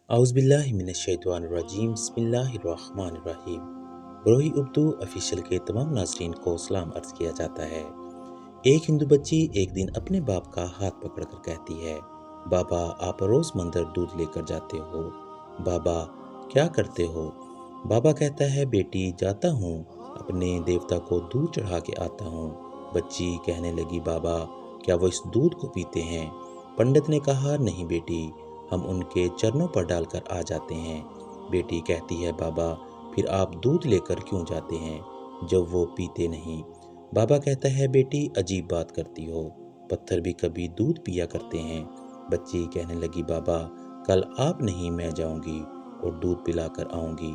اعوذ باللہ من الشیطان الرجیم بسم اللہ الرحمن الرحیم۔ بروہی اردو آفیشیل کے تمام ناظرین کو سلام عرض کیا جاتا ہے۔ ایک ہندو بچی ایک دن اپنے باپ کا ہاتھ پکڑ کر کہتی ہے، بابا آپ روز مندر دودھ لے کر جاتے ہو، بابا کیا کرتے ہو؟ بابا کہتا ہے، بیٹی جاتا ہوں، اپنے دیوتا کو دودھ چڑھا کے آتا ہوں۔ بچی کہنے لگی، بابا کیا وہ اس دودھ کو پیتے ہیں؟ پنڈت نے کہا، نہیں بیٹی، ہم ان کے چرنوں پر ڈال کر آ جاتے ہیں۔ بیٹی کہتی ہے، بابا پھر آپ دودھ لے کر کیوں جاتے ہیں جب وہ پیتے نہیں؟ بابا کہتا ہے، بیٹی عجیب بات کرتی ہو، پتھر بھی کبھی دودھ پیا کرتے ہیں۔ بچی کہنے لگی، بابا کل آپ نہیں میں جاؤں گی اور دودھ پلا کر آؤں گی۔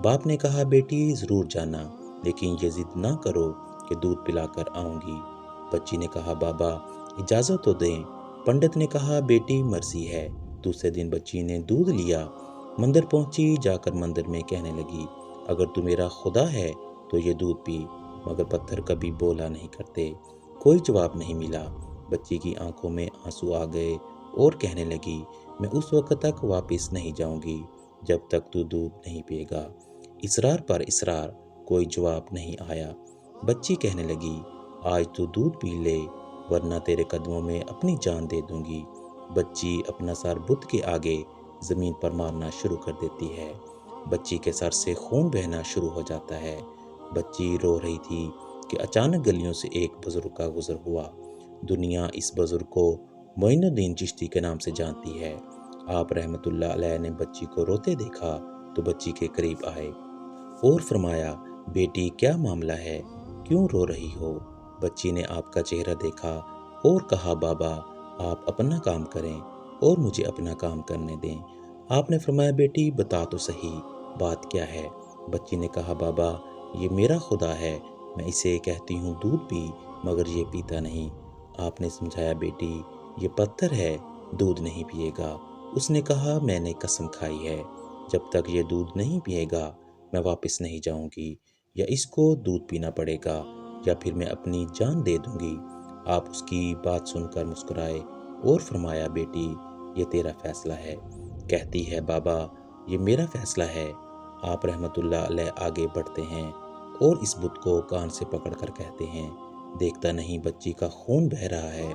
باپ نے کہا، بیٹی ضرور جانا، لیکن یہ ضد نہ کرو کہ دودھ پلا کر آؤں گی۔ بچی نے کہا، بابا اجازت تو دیں۔ پنڈت نے کہا، بیٹی مرضی ہے۔ دوسرے دن بچی نے دودھ لیا، مندر پہنچی، جا کر مندر میں کہنے لگی، اگر تو میرا خدا ہے تو یہ دودھ پی۔ مگر پتھر کبھی بولا نہیں کرتے، کوئی جواب نہیں ملا۔ بچی کی آنکھوں میں آنسو آ گئے اور کہنے لگی، میں اس وقت تک واپس نہیں جاؤں گی جب تک تو دودھ نہیں پیے گا۔ اصرار پر اصرار، کوئی جواب نہیں آیا۔ بچی کہنے لگی، آج تو دودھ پی لے ورنہ تیرے قدموں میں اپنی جان دے دوں گی۔ بچی اپنا سر بت کے آگے زمین پر مارنا شروع کر دیتی ہے۔ بچی کے سر سے خون بہنا شروع ہو جاتا ہے۔ بچی رو رہی تھی کہ اچانک گلیوں سے ایک بزرگ کا گزر ہوا۔ دنیا اس بزرگ کو معین الدین چشتی کے نام سے جانتی ہے۔ آپ رحمت اللہ علیہ نے بچی کو روتے دیکھا تو بچی کے قریب آئے اور فرمایا، بیٹی کیا معاملہ ہے، کیوں رو رہی ہو؟ بچی نے آپ کا چہرہ دیکھا اور کہا، بابا آپ اپنا کام کریں اور مجھے اپنا کام کرنے دیں۔ آپ نے فرمایا، بیٹی بتا تو صحیح، بات کیا ہے؟ بچی نے کہا، بابا یہ میرا خدا ہے، میں اسے کہتی ہوں دودھ پی مگر یہ پیتا نہیں۔ آپ نے سمجھایا، بیٹی یہ پتھر ہے، دودھ نہیں پیے گا۔ اس نے کہا، میں نے قسم کھائی ہے، جب تک یہ دودھ نہیں پیے گا میں واپس نہیں جاؤں گی، یا اس کو دودھ پینا پڑے گا یا پھر میں اپنی جان دے دوں گی۔ آپ اس کی بات سن کر مسکرائے اور فرمایا، بیٹی یہ تیرا فیصلہ ہے۔ کہتی ہے، بابا یہ میرا فیصلہ ہے۔ آپ رحمت اللہ علیہ آگے بڑھتے ہیں اور اس بت کو کان سے پکڑ کر کہتے ہیں، دیکھتا نہیں بچی کا خون بہہ رہا ہے،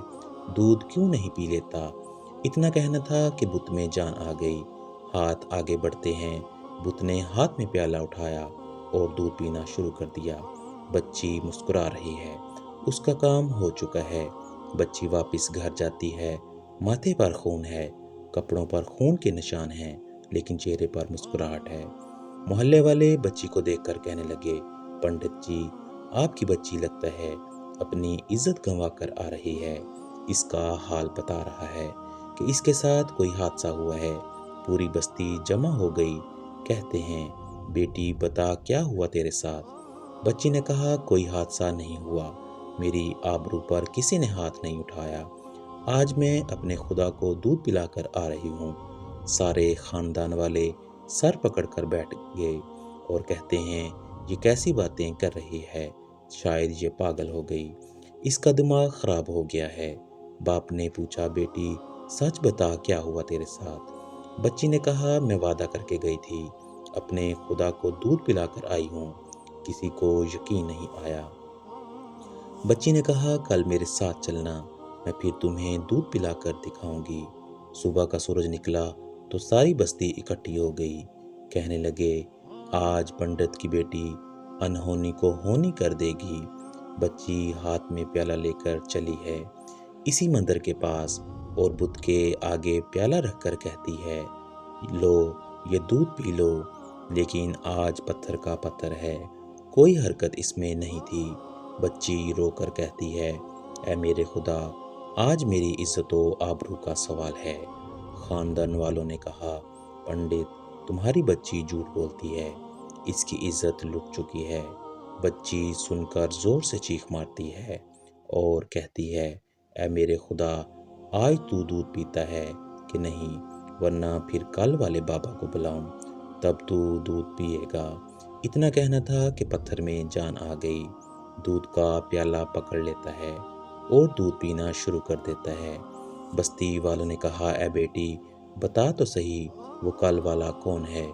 دودھ کیوں نہیں پی لیتا؟ اتنا کہنا تھا کہ بت میں جان آ گئی۔ ہاتھ آگے بڑھتے ہیں، بت نے ہاتھ میں پیالہ اٹھایا اور دودھ پینا شروع کر دیا۔ بچی مسکرا رہی ہے، اس کا کام ہو چکا ہے۔ بچی واپس گھر جاتی ہے، ماتھے پر خون ہے، کپڑوں پر خون کے نشان ہیں، لیکن چہرے پر مسکراہٹ ہے۔ محلے والے بچی کو دیکھ کر کہنے لگے، پنڈت جی آپ کی بچی لگتا ہے اپنی عزت گنوا کر آ رہی ہے، اس کا حال بتا رہا ہے کہ اس کے ساتھ کوئی حادثہ ہوا ہے۔ پوری بستی جمع ہو گئی، کہتے ہیں، بیٹی بتا کیا ہوا تیرے ساتھ؟ بچی نے کہا، کوئی حادثہ نہیں ہوا، میری آبرو پر کسی نے ہاتھ نہیں اٹھایا، آج میں اپنے خدا کو دودھ پلا کر آ رہی ہوں۔ سارے خاندان والے سر پکڑ کر بیٹھ گئے اور کہتے ہیں، یہ کیسی باتیں کر رہی ہے، شاید یہ پاگل ہو گئی، اس کا دماغ خراب ہو گیا ہے۔ باپ نے پوچھا، بیٹی سچ بتا کیا ہوا تیرے ساتھ؟ بچی نے کہا، میں وعدہ کر کے گئی تھی، اپنے خدا کو دودھ پلا کر آئی ہوں، کسی کو یقین نہیں آیا۔ بچی نے کہا، کل میرے ساتھ چلنا، میں پھر تمہیں دودھ پلا کر دکھاؤں گی۔ صبح کا سورج نکلا تو ساری بستی اکٹھی ہو گئی، کہنے لگے، آج پنڈت کی بیٹی انہونی کو ہونی کر دے گی۔ بچی ہاتھ میں پیالہ لے کر چلی ہے، اسی مندر کے پاس، اور بت کے آگے پیالہ رکھ کر کہتی ہے، لو یہ دودھ پی لو۔ لیکن آج پتھر کا پتھر ہے، کوئی حرکت اس میں نہیں تھی۔ بچی رو کر کہتی ہے، اے میرے خدا، آج میری عزت و آبرو کا سوال ہے۔ خاندان والوں نے کہا، پنڈت تمہاری بچی جھوٹ بولتی ہے، اس کی عزت لٹ چکی ہے۔ بچی سن کر زور سے چیخ مارتی ہے اور کہتی ہے، اے میرے خدا، آج تو دودھ پیتا ہے کہ نہیں، ورنہ پھر کل والے بابا کو بلاؤں، تب تو دودھ پیے گا۔ اتنا کہنا تھا کہ پتھر میں جان آ گئی، دودھ کا پیالہ پکڑ لیتا ہے اور دودھ پینا شروع کر دیتا ہے۔ بستی والوں نے کہا، اے بیٹی بتا تو صحیح وہ کل والا کون ہے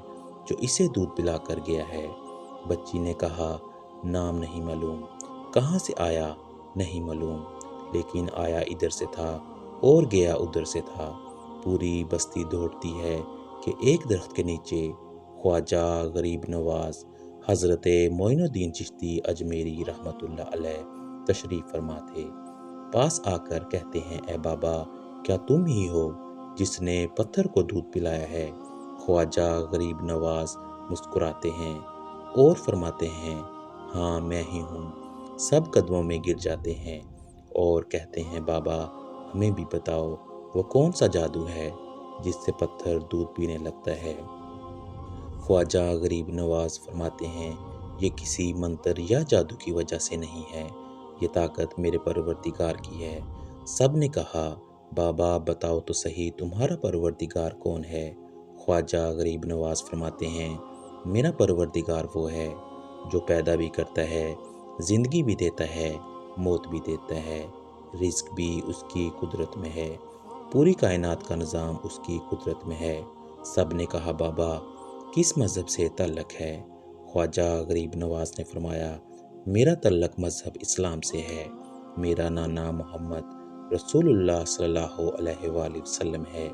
جو اسے دودھ پلا کر گیا ہے۔ بچی نے کہا نام نہیں معلوم، کہاں سے آیا نہیں معلوم، لیکن آیا ادھر سے تھا اور گیا ادھر سے تھا۔ پوری بستی دوڑتی ہے کہ ایک درخت کے نیچے خواجہ غریب نواز حضرت معین الدین چشتی اجمیری رحمۃ اللہ علیہ تشریف فرما تھے۔ پاس آ کر کہتے ہیں اے بابا کیا تم ہی ہو جس نے پتھر کو دودھ پلایا ہے؟ خواجہ غریب نواز مسکراتے ہیں اور فرماتے ہیں ہاں میں ہی ہوں۔ سب قدموں میں گر جاتے ہیں اور کہتے ہیں بابا ہمیں بھی بتاؤ وہ کون سا جادو ہے جس سے پتھر دودھ پینے لگتا ہے؟ خواجہ غریب نواز فرماتے ہیں یہ کسی منتر یا جادو کی وجہ سے نہیں ہے، یہ طاقت میرے پروردگار کی ہے۔ سب نے کہا بابا بتاؤ تو صحیح تمہارا پروردگار کون ہے؟ خواجہ غریب نواز فرماتے ہیں میرا پروردگار وہ ہے جو پیدا بھی کرتا ہے، زندگی بھی دیتا ہے، موت بھی دیتا ہے، رزق بھی اس کی قدرت میں ہے، پوری کائنات کا نظام اس کی قدرت میں ہے۔ سب نے کہا بابا کس مذہب سے تعلق ہے؟ خواجہ غریب نواز نے فرمایا میرا تعلق مذہب اسلام سے ہے، میرا نانا محمد رسول اللہ صلی اللہ علیہ وآلہ وسلم ہے۔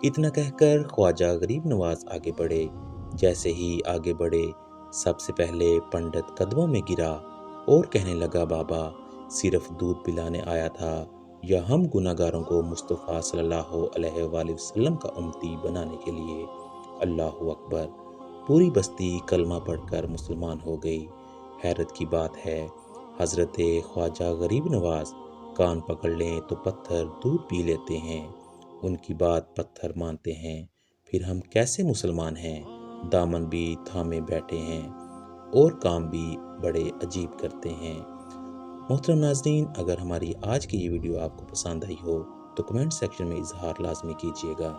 اتنا کہہ کر خواجہ غریب نواز آگے بڑھے۔ جیسے ہی آگے بڑھے سب سے پہلے پنڈت قدموں میں گرا اور کہنے لگا بابا صرف دودھ پلانے آیا تھا یا ہم گناہ گاروں کو مصطفیٰ صلی اللہ علیہ وآلہ وسلم کا امتی بنانے کے لیے؟ اللہ اکبر! پوری بستی کلمہ پڑھ کر مسلمان ہو گئی۔ حیرت کی بات ہے حضرت خواجہ غریب نواز کان پکڑ لیں تو پتھر دودھ پی لیتے ہیں، ان کی بات پتھر مانتے ہیں، پھر ہم کیسے مسلمان ہیں؟ دامن بھی تھامے بیٹھے ہیں اور کام بھی بڑے عجیب کرتے ہیں۔ محترم ناظرین اگر ہماری آج کی یہ ویڈیو آپ کو پسند آئی ہو تو کمنٹ سیکشن میں اظہار لازمی کیجیے گا۔